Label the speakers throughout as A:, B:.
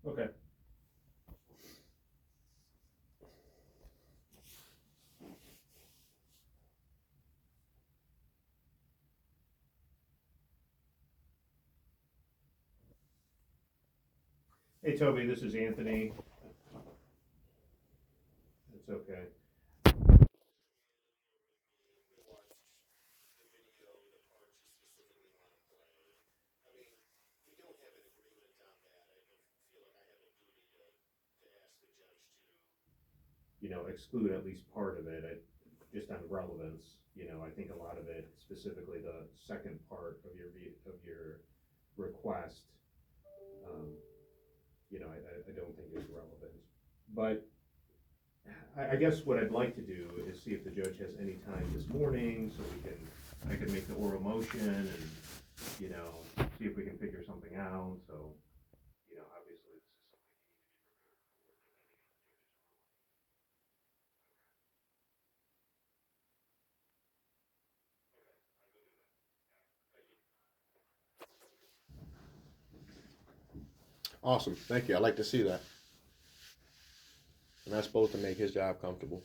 A: Okay. Hey, Toby, this is Anthony. It's okay. Exclude at least part of it, just on relevance. I think a lot of it, specifically the second part of your request, um, I don't think is relevant. But I guess what I'd like to do is see if the judge has any time this morning, so I can make the oral motion and, you know, see if we can figure something out, so, obviously this is something you need to be prepared for,
B: Awesome. Thank you. I like to see that. And that's supposed to make his job comfortable.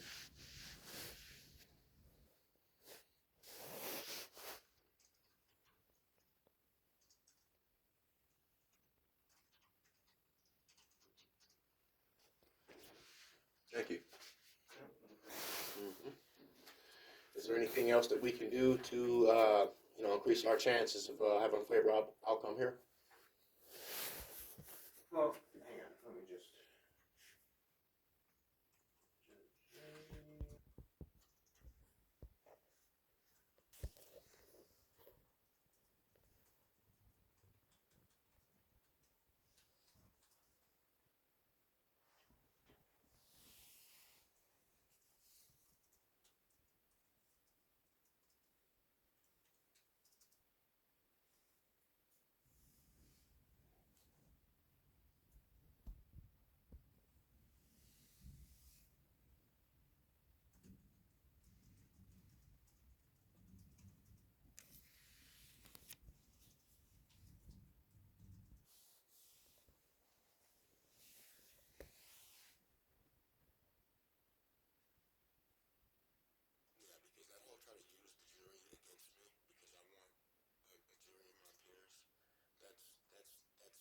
B: Thank you. Mhm. Is there anything else that we can do to, increase our chances of having a favorable outcome here?
A: Well, hang on, let me just.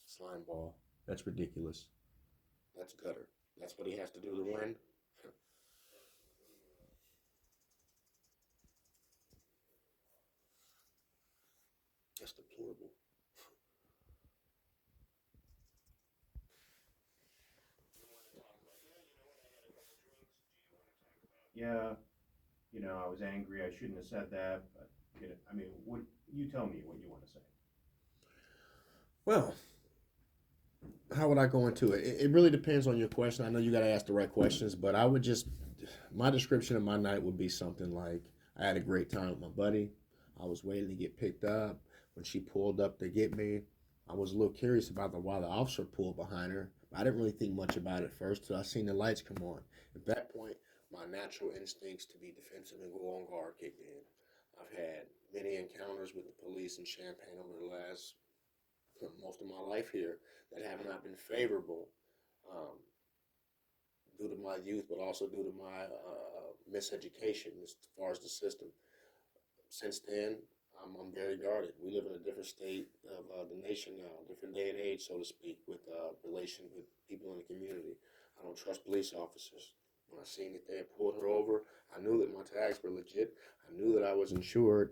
B: Slime ball. That's ridiculous. That's gutter. That's what he has to do to win. That's deplorable.
A: Yeah, I was angry, I shouldn't have said that, but, I mean, you tell me what you wanna say.
B: Well, how would I go into it? It really depends on your question. I know you got to ask the right questions, but I would just, my description of my night would be something like I had a great time with my buddy. I was waiting to get picked up. When she pulled up to get me, I was a little curious about why the officer pulled behind her. I didn't really think much about it first till I seen the lights come on. At that point, my natural instincts to be defensive and go on guard kicked in. I've had many encounters with the police in Champaign over the last most of my life here that have not been favorable, um, due to my youth, but also due to my miseducation as far as the system. Since then, I'm very guarded. We live in a different state of the nation now, different day and age, so to speak, with relation with people in the community. I don't trust police officers. When I seen that they had pulled her over, I knew that my tags were legit. I knew that I was insured.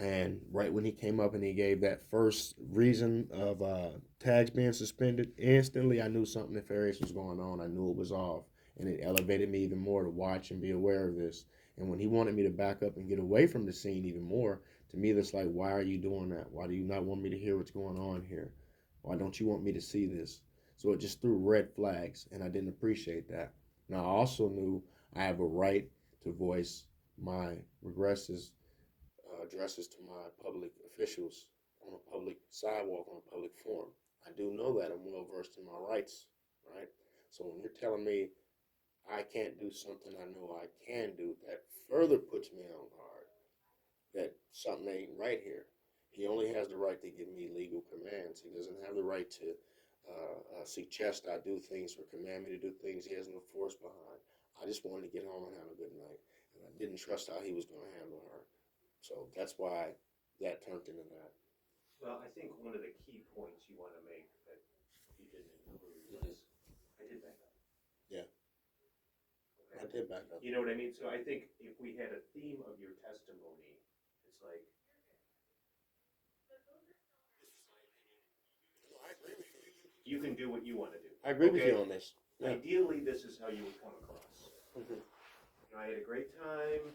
B: And right when he came up and he gave that first reason of tags being suspended, instantly I knew something nefarious was going on. I knew it was off. And it elevated me even more to watch and be aware of this. And when he wanted me to back up and get away from the scene even more, to me, that's like, why are you doing that? Why do you not want me to hear what's going on here? Why don't you want me to see this? So it just threw red flags, and I didn't appreciate that. Now, I also knew I have a right to voice my regresses, addresses to my public officials on a public sidewalk, on a public forum. I do know that. I'm well versed in my rights, right? So when you're telling me I can't do something I know I can do, that further puts me on guard that something ain't right here. He only has the right to give me legal commands. He doesn't have the right to suggest I do things or command me to do things he has no force behind. I just wanted to get home and have a good night, and I didn't trust how he was going to handle her. So that's why that turned into that.
A: Well, I think one of the key points you want to make that you didn't include was, I did back up.
B: Yeah.
A: Okay.
B: I did back up.
A: You know what I mean? So I think if we had a theme of your testimony, it's like,
B: I agree with you.
A: you can do what you want to do.
B: I agree with
A: Okay?
B: you on this. Yeah.
A: Ideally, this is how you would come across.
B: Mhm.
A: You know, I had a great time.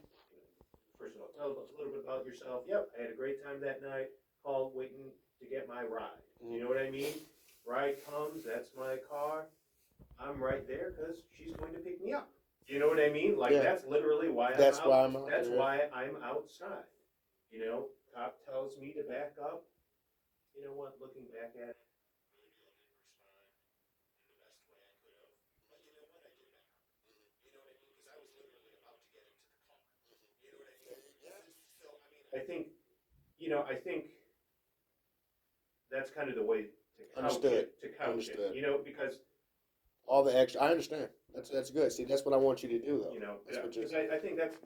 A: First of all, tell us a little bit about yourself. Yep, I had a great time that night. Called waiting to get my ride. You know what I mean? Ride comes, that's my car. I'm right there because she's going to pick me up. You know what I mean? Like,
B: Yeah.
A: that's literally why
B: That's
A: I'm out.
B: why I'm out
A: That's
B: there.
A: why I'm outside. You know, cop tells me to back up. You know what? Looking back at it, I think, I think that's kind of the way to couch
B: Understood.
A: it.
B: Understood.
A: Because
B: All the extra, I understand. That's good. See, that's what I want you to do, though. That's what you're.
A: because I think that's,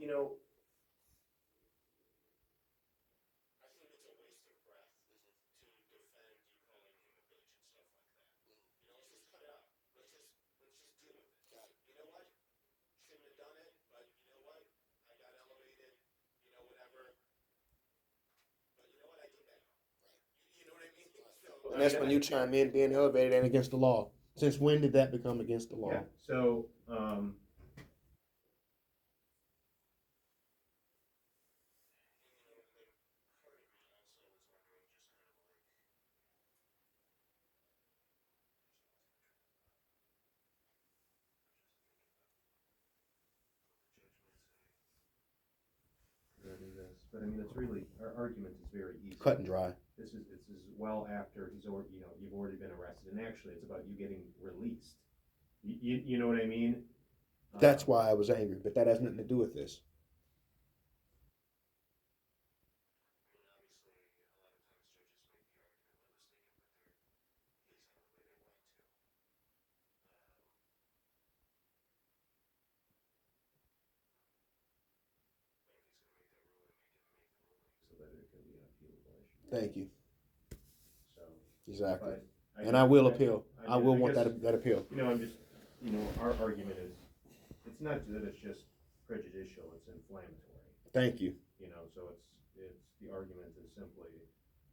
B: And that's when you chime in, being elevated and against the law. Since when did that become against the law?
A: Yeah. So, but I mean, it's really, our argument is very easy.
B: Cut and dry.
A: This is well after he's already, you've already been arrested, and actually, it's about you getting released. You know what I mean?
B: That's why I was angry, but that has nothing to do with this.
A: So that it can be an appealable issue.
B: Thank you.
A: So,
B: Exactly.
A: but
B: And I will
A: guess-
B: appeal. I
A: mean,
B: will
A: I
B: want
A: guess,
B: that appeal.
A: I'm just, our argument is, it's not that it's just prejudicial, it's inflammatory.
B: Thank you.
A: So it's the argument is simply,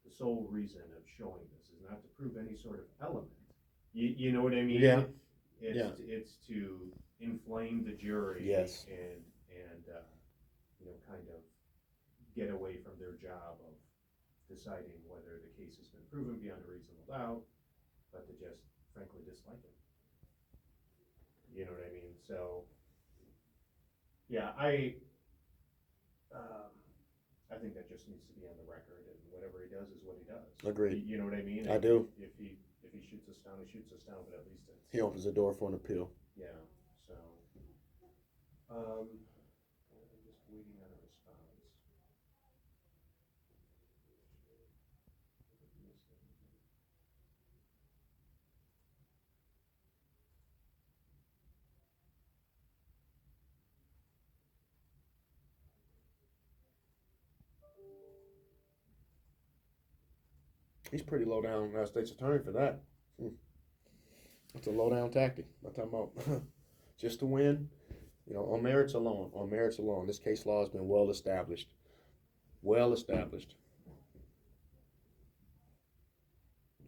A: the sole reason of showing this is not to prove any sort of element. You know what I mean?
B: Yeah.
A: It's to inflame the jury.
B: Yes.
A: And kind of get away from their job of deciding whether the case has been proven beyond a reasonable doubt, but to just frankly dislike it. You know what I mean? So, yeah, I think that just needs to be on the record, and whatever he does is what he does.
B: Agreed.
A: You know what I mean?
B: I do.
A: If he shoots us down, he shoots us down, but at least it's,
B: He opens the door for an appeal.
A: yeah. So, I'm just waiting on a response.
B: He's pretty low down state's attorney for that. That's a low down tactic. I'm talking about just to win, on merits alone. On merits alone. This case law has been well established. Well established.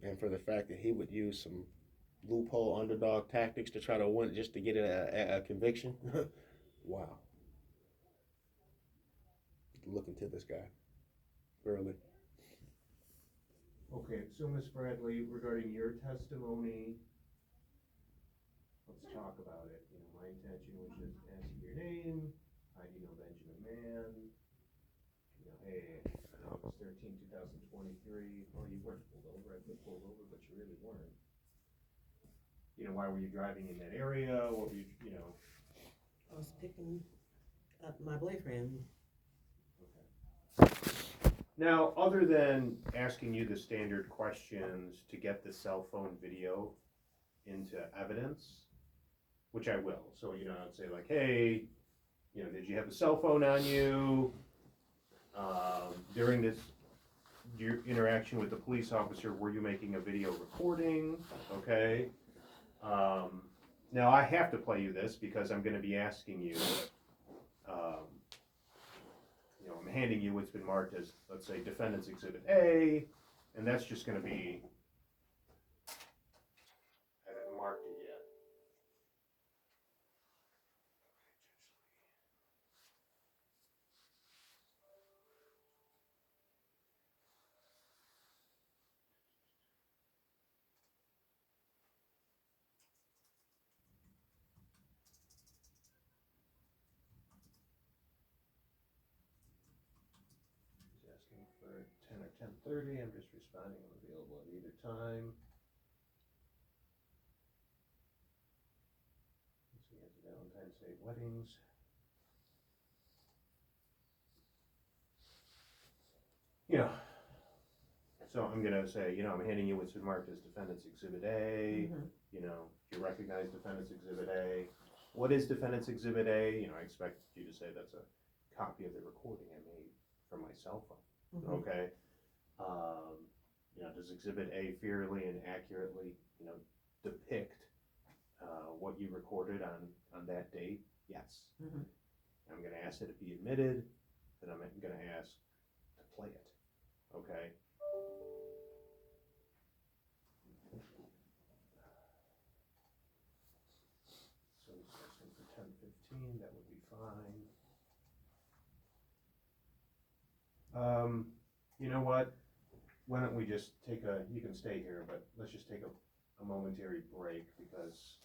B: And for the fact that he would use some loophole underdog tactics to try to win just to get a conviction. Wow. Look into this guy. Really.
A: Okay, so Ms. Bradley, regarding your testimony, let's talk about it. My intention was just ask you your name, how do you know Benjamin Mann? Hey, August 13, 2023, oh, you weren't pulled over, I put pulled over, but you really weren't. Why were you driving in that area? What were you,
C: I was picking up my boyfriend.
A: Okay. Now, other than asking you the standard questions to get the cell phone video into evidence, which I will, so, I'd say like, hey, did you have a cell phone on you? During your interaction with the police officer, were you making a video recording? Okay. Now I have to play you this because I'm gonna be asking you, I'm handing you what's been marked as, let's say, Defendant's Exhibit A, and that's just gonna be, I haven't marked it yet. He's asking for 10 or 10:30, I'm just responding, I'm available at either time. Let's see, it's Valentine's Day weddings. So I'm gonna say, I'm handing you what's been marked as Defendant's Exhibit A.
C: Mhm.
A: If you recognize Defendant's Exhibit A, what is Defendant's Exhibit A? I expect you to say that's a copy of the recording I made from my cell phone.
C: Mhm.
A: Okay. Does Exhibit A fairly and accurately, depict what you recorded on that date? Yes.
C: Mhm.
A: I'm gonna ask that it be admitted, then I'm gonna ask to play it. Okay. So he's asking for 10:15, that would be fine. You know what? Why don't we just you can stay here, but let's just take a momentary break because